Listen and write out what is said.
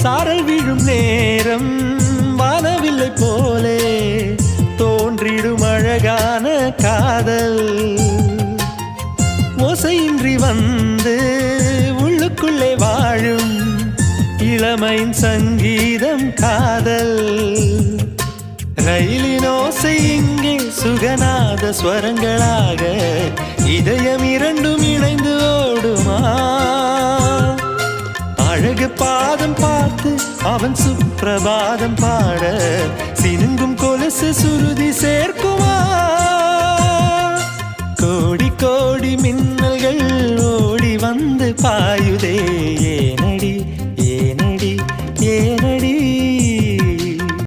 சாரல் விழும் நேரம் வானவில்லை போலே தோன்றிடும் அழகான காதல் ஓசையின்றி வந்து உள்ளுக்குள்ளே வாழும் இளமையின் சங்கீதம் காதல் ரயிலின் ஓசை இங்கே சுகநாத ஸ்வரங்களாக இதயம் இரண்டும் இணைந்து ஓடுமா அழகு பாதம் பார்த்து அவன் சுப்பிரபாதம் பாட சினுங்கும் கொலுசு சுருதி சேர்க்குமா கோடி கோடி மின்னல்கள் ஓடி வந்து பாயுதே